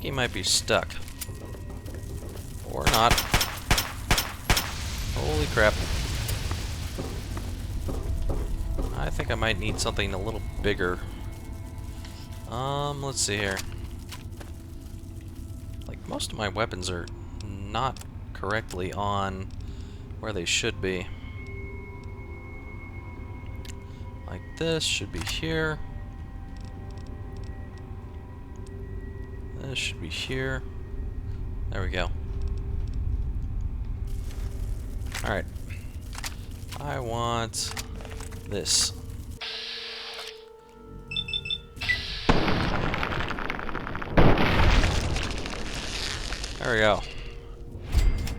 he might be stuck. Or not. Holy crap. I think I might need something a little bigger. Let's see here. Like, most of my weapons are not correctly on where they should be. Like this should be here. This should be here. There we go. Alright. I want this. There we go.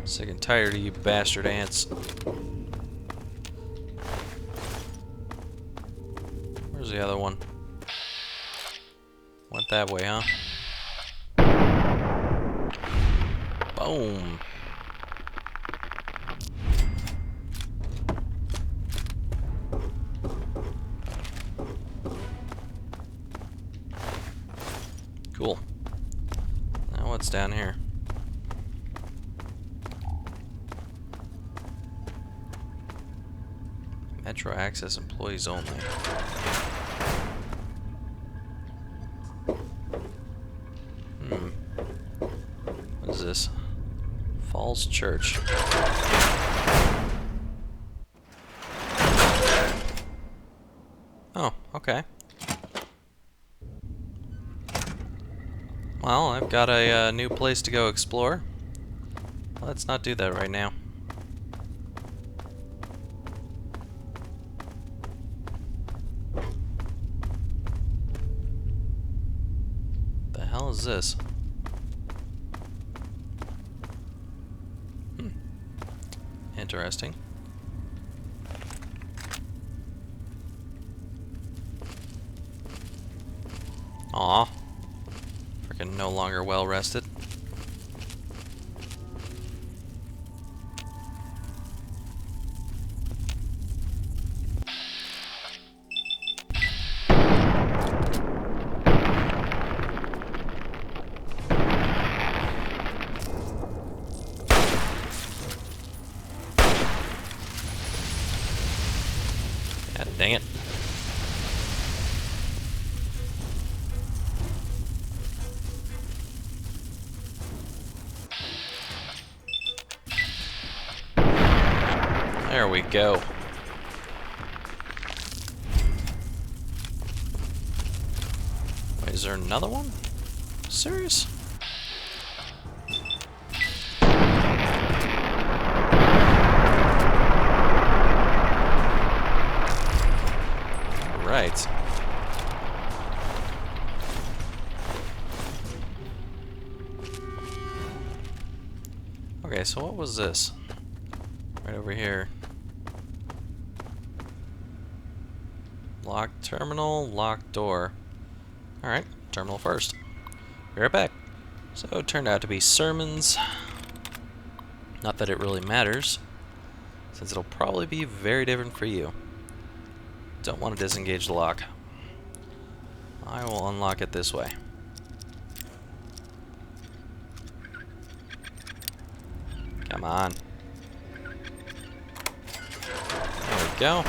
Sick and tired of you bastard ants. Where's the other one? Went that way, huh? Boom. Cool. Now what's down here? Metro access employees only. What is this? Falls Church. Oh, okay. Well, I've got a new place to go explore. Let's not do that right now. The hell is this? Interesting. Aw. Freaking no longer well rested. God dang it. There we go. Wait, is there another one? Serious? Right. Okay, so what was this? Right over here. Locked terminal, locked door. Alright, terminal first. Be right back. So it turned out to be sermons. Not that it really matters, since it'll probably be very different for you. Don't want to disengage the lock. I will unlock it this way. Come on. There we go.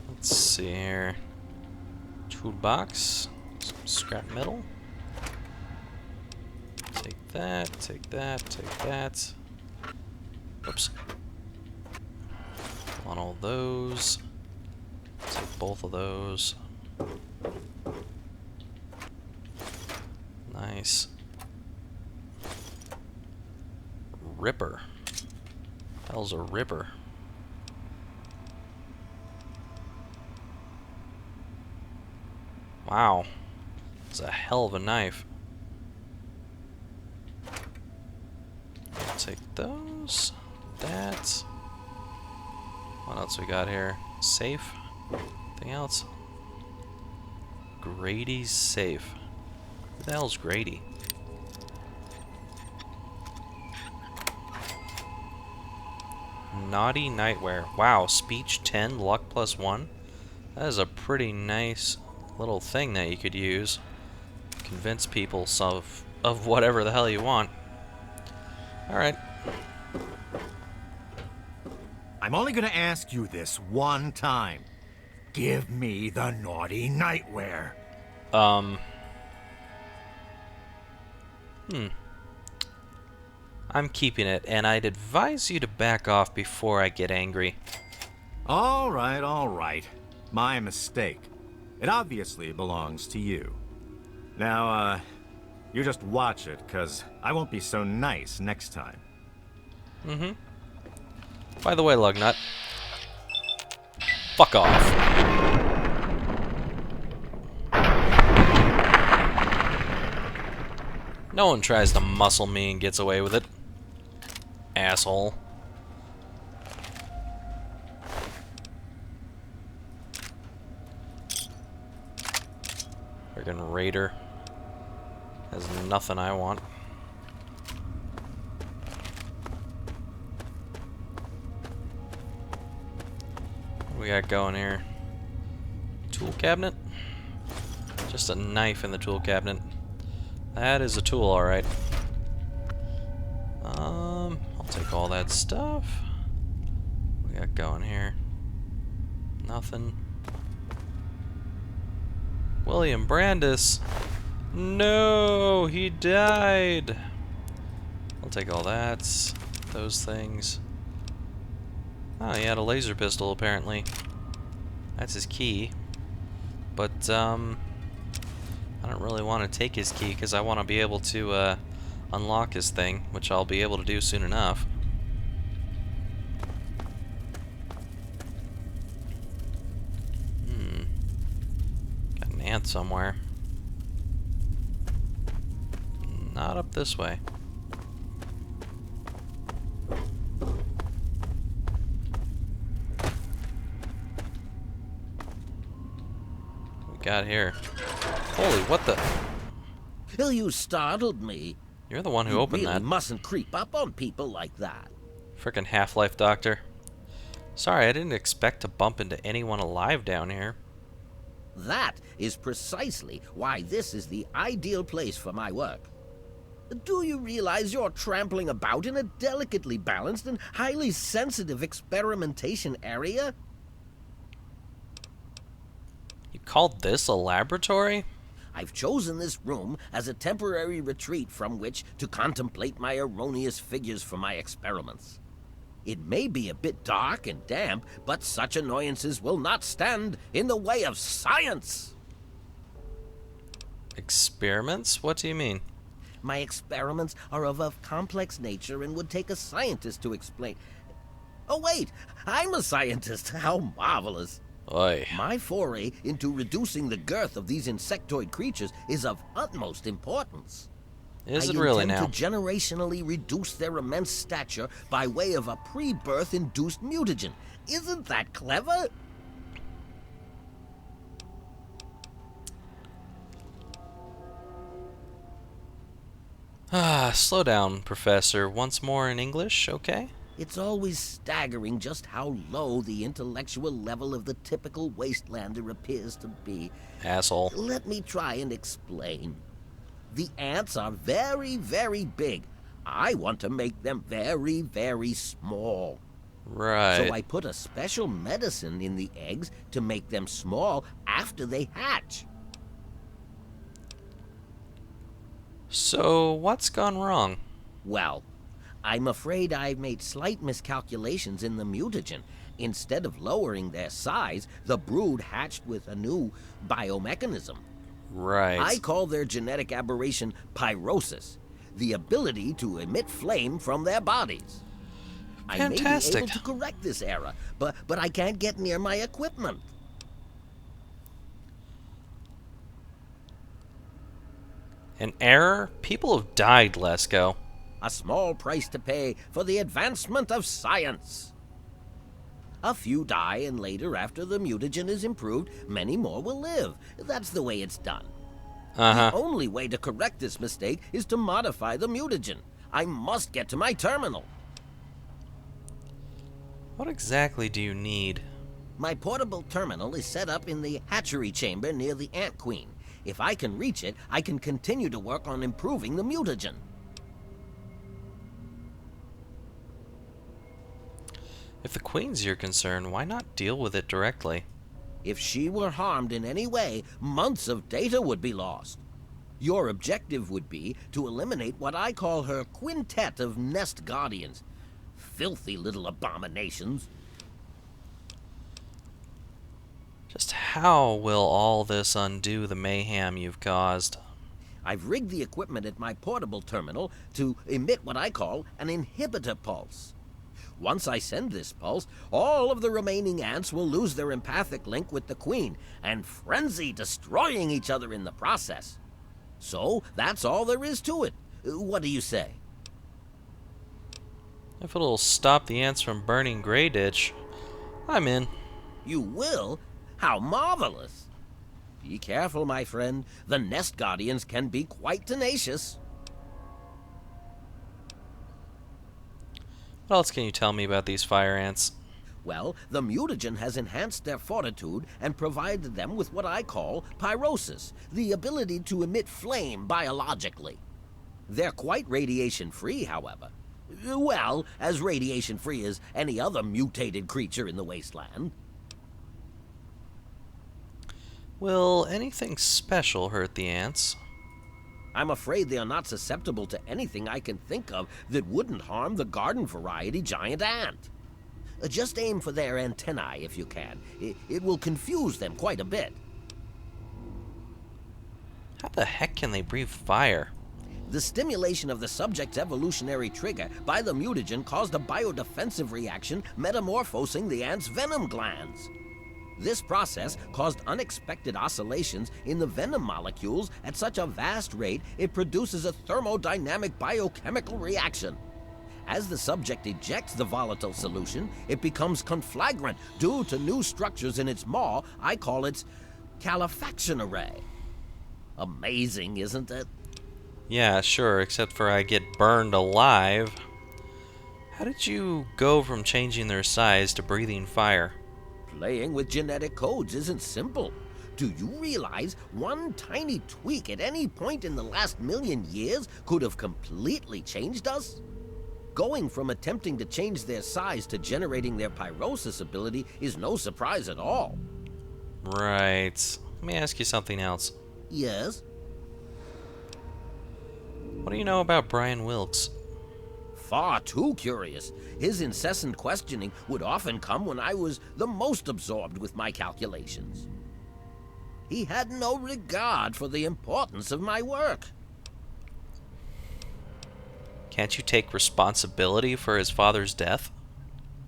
Let's see here. Toolbox. Some scrap metal. Take that, take that, take that. Oops. On all those. Take both of those. Nice. Ripper. Hell's a ripper? Wow. It's a hell of a knife. I'll take those. That. What else we got here? Safe? Anything else? Grady's safe. Who the hell's Grady? Naughty Nightwear. Wow, speech 10, luck +1. That is a pretty nice little thing that you could use. Convince people of whatever the hell you want. Alright. I'm only gonna ask you this one time. Give me the naughty nightwear. I'm keeping it, and I'd advise you to back off before I get angry. All right. My mistake. It obviously belongs to you. Now, you just watch it, 'cause I won't be so nice next time. Mm-hmm. By the way, Lugnut, fuck off. No one tries to muscle me and gets away with it. Asshole. Friggin' Raider. Has nothing I want. What we got going here? Tool cabinet? Just a knife in the tool cabinet. That is a tool, alright. I'll take all that stuff. What we got going here? Nothing. William Brandis. No, he died. I'll take all that. Those things. Oh, he had a laser pistol, apparently. That's his key. But, I don't really want to take his key, because I want to be able to, unlock his thing, which I'll be able to do soon enough. Got an ant somewhere. Not up this way. What we got here? Holy, what the? Well, you startled me. You're the one who You opened really that. mustn't creep up on people like that. Frickin' Half-Life Doctor. Sorry, I didn't expect to bump into anyone alive down here. That is precisely why this is the ideal place for my work. Do you realize you're trampling about in a delicately balanced and highly sensitive experimentation area? You called this a laboratory? I've chosen this room as a temporary retreat from which to contemplate my erroneous figures for my experiments. It may be a bit dark and damp, but such annoyances will not stand in the way of science. Experiments? What do you mean? My experiments are of a complex nature and would take a scientist to explain. Oh wait, I'm a scientist. How marvelous. Oi. My foray into reducing the girth of these insectoid creatures is of utmost importance. Is it really I now? intend to generationally reduce their immense stature by way of a pre-birth induced mutagen. Isn't that clever? Slow down, Professor. Once more in English, okay? It's always staggering just how low the intellectual level of the typical wastelander appears to be. Asshole. Let me try and explain. The ants are very, very big. I want to make them very, very small. Right. So I put a special medicine in the eggs to make them small after they hatch. So, what's gone wrong? Well, I'm afraid I've made slight miscalculations in the mutagen. Instead of lowering their size, the brood hatched with a new biomechanism. Right. I call their genetic aberration pyrosis, the ability to emit flame from their bodies. I may be Fantastic. able to correct this error, but I can't get near my equipment. An error? People have died, Lesko. A small price to pay for the advancement of science. A few die, and later, after the mutagen is improved, many more will live. That's the way it's done. Uh-huh. The only way to correct this mistake is to modify the mutagen. I must get to my terminal. What exactly do you need? My portable terminal is set up in the hatchery chamber near the Ant Queen. If I can reach it, I can continue to work on improving the mutagen. If the Queen's your concern, why not deal with it directly? If she were harmed in any way, months of data would be lost. Your objective would be to eliminate what I call her quintet of nest guardians. Filthy little abominations. Just how will all this undo the mayhem you've caused? I've rigged the equipment at my portable terminal to emit what I call an inhibitor pulse. Once I send this pulse, all of the remaining ants will lose their empathic link with the Queen and frenzy, destroying each other in the process. So, that's all there is to it. What do you say? If it'll stop the ants from burning Grey Ditch, I'm in. You will? How marvelous! Be careful, my friend. The nest guardians can be quite tenacious. What else can you tell me about these fire ants? Well, the mutagen has enhanced their fortitude and provided them with what I call pyrosis, the ability to emit flame biologically. They're quite radiation-free, however. Well, as radiation-free as any other mutated creature in the wasteland. Will anything special hurt the ants? I'm afraid they are not susceptible to anything I can think of that wouldn't harm the garden variety giant ant. Just aim for their antennae if you can. It will confuse them quite a bit. How the heck can they breathe fire? The stimulation of the subject's evolutionary trigger by the mutagen caused a biodefensive reaction metamorphosing the ant's venom glands. This process caused unexpected oscillations in the venom molecules at such a vast rate it produces a thermodynamic biochemical reaction. As the subject ejects the volatile solution, it becomes conflagrant due to new structures in its maw. I call its calefaction array. Amazing, isn't it? Yeah, sure, except for I get burned alive. How did you go from changing their size to breathing fire? Playing with genetic codes isn't simple. Do you realize one tiny tweak at any point in the last million years could have completely changed us? Going from attempting to change their size to generating their pyrosis ability is no surprise at all. Right. Let me ask you something else. Yes? What do you know about Brian Wilkes? Far too curious. His incessant questioning would often come when I was the most absorbed with my calculations. He had no regard for the importance of my work. Can't you take responsibility for his father's death?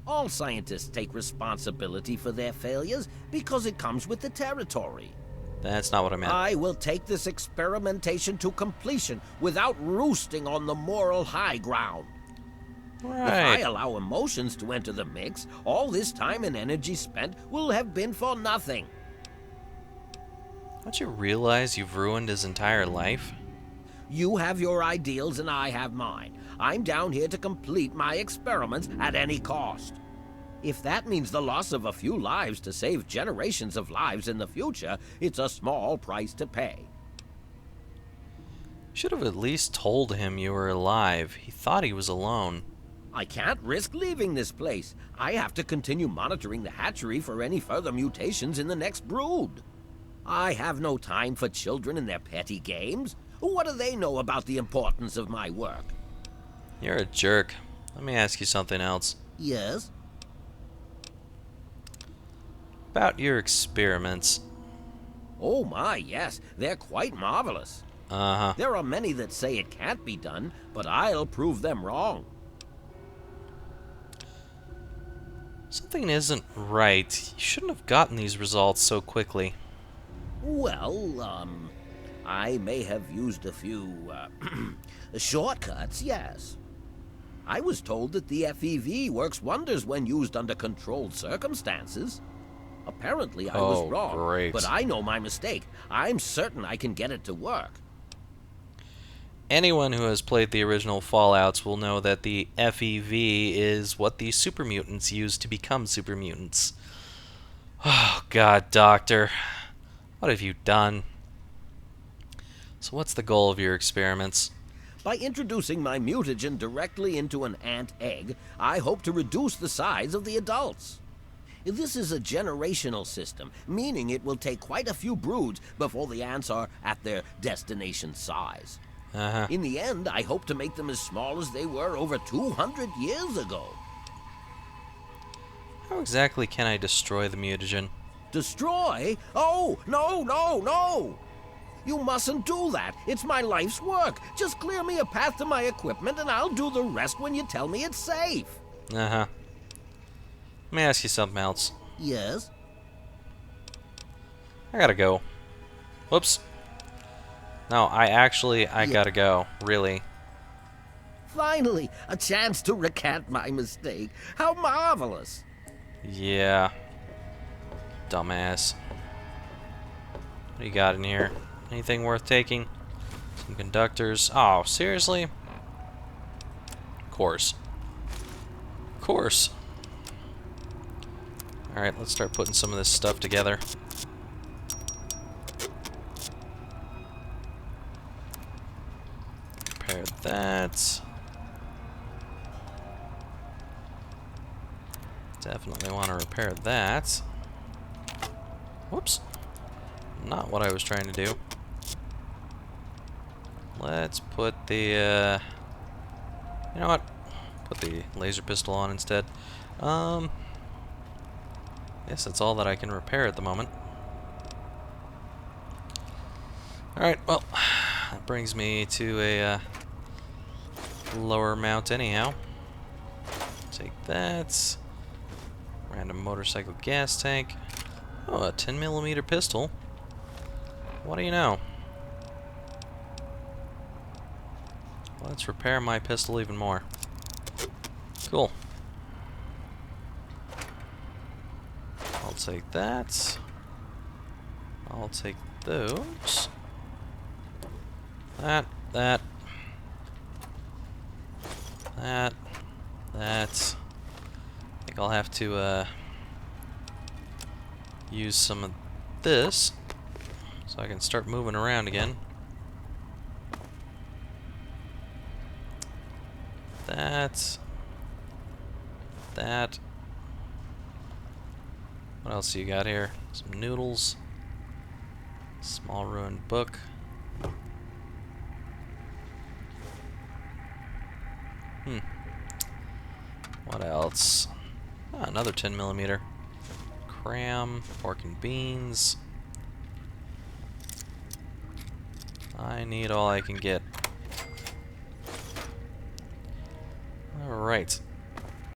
All scientists take responsibility for their failures because it comes with the territory. That's not what I meant. I will take this experimentation to completion without roosting on the moral high ground. If I Right. allow emotions to enter the mix, all this time and energy spent will have been for nothing. Don't you realize you've ruined his entire life? You have your ideals and I have mine. I'm down here to complete my experiments at any cost. If that means the loss of a few lives to save generations of lives in the future, it's a small price to pay. You should have at least told him you were alive. He thought he was alone. I can't risk leaving this place. I have to continue monitoring the hatchery for any further mutations in the next brood. I have no time for children and their petty games. What do they know about the importance of my work? You're a jerk. Let me ask you something else. Yes? About your experiments. Oh my, yes. They're quite marvelous. Uh-huh. There are many that say it can't be done, but I'll prove them wrong. Something isn't right. You shouldn't have gotten these results so quickly. Well, I may have used a few, shortcuts, yes. I was told that the FEV works wonders when used under controlled circumstances. Apparently I was Oh, wrong, great. but I know my mistake. I'm certain I can get it to work. Anyone who has played the original Fallouts will know that the FEV is what the super mutants use to become super mutants. Oh, God, Doctor. What have you done? So what's the goal of your experiments? By introducing my mutagen directly into an ant egg, I hope to reduce the size of the adults. This is a generational system, meaning it will take quite a few broods before the ants are at their destination size. Uh-huh. In the end, I hope to make them as small as they were over 200 years ago. How exactly can I destroy the mutagen? Destroy? Oh, no, no, no! You mustn't do that. It's my life's work. Just clear me a path to my equipment and I'll do the rest when you tell me it's safe. Uh-huh. Let me ask you something else. Yes? I gotta go. Whoops. No, I Yeah. gotta go. Really. Finally, a chance to recant my mistake. How marvelous. Yeah. Dumbass. What do you got in here? Anything worth taking? Some conductors. Oh, seriously? Of course. Of course. Alright, let's start putting some of this stuff together. Repair that. Definitely want to repair that. Whoops. Not what I was trying to do. Let's put the, you know what? Put the laser pistol on instead. Yes, that's all that I can repair at the moment. Alright, well, that brings me to a lower mount anyhow. Take that. Random motorcycle gas tank. Oh, a 10mm pistol. What do you know? Let's repair my pistol even more. Cool. I'll take that. I'll take those. That. That. I think I'll have to use some of this so I can start moving around again. That. What else you got here? Some noodles. Small ruined book. What else? Ah, another 10mm. Cram, pork and beans. I need all I can get. Alright.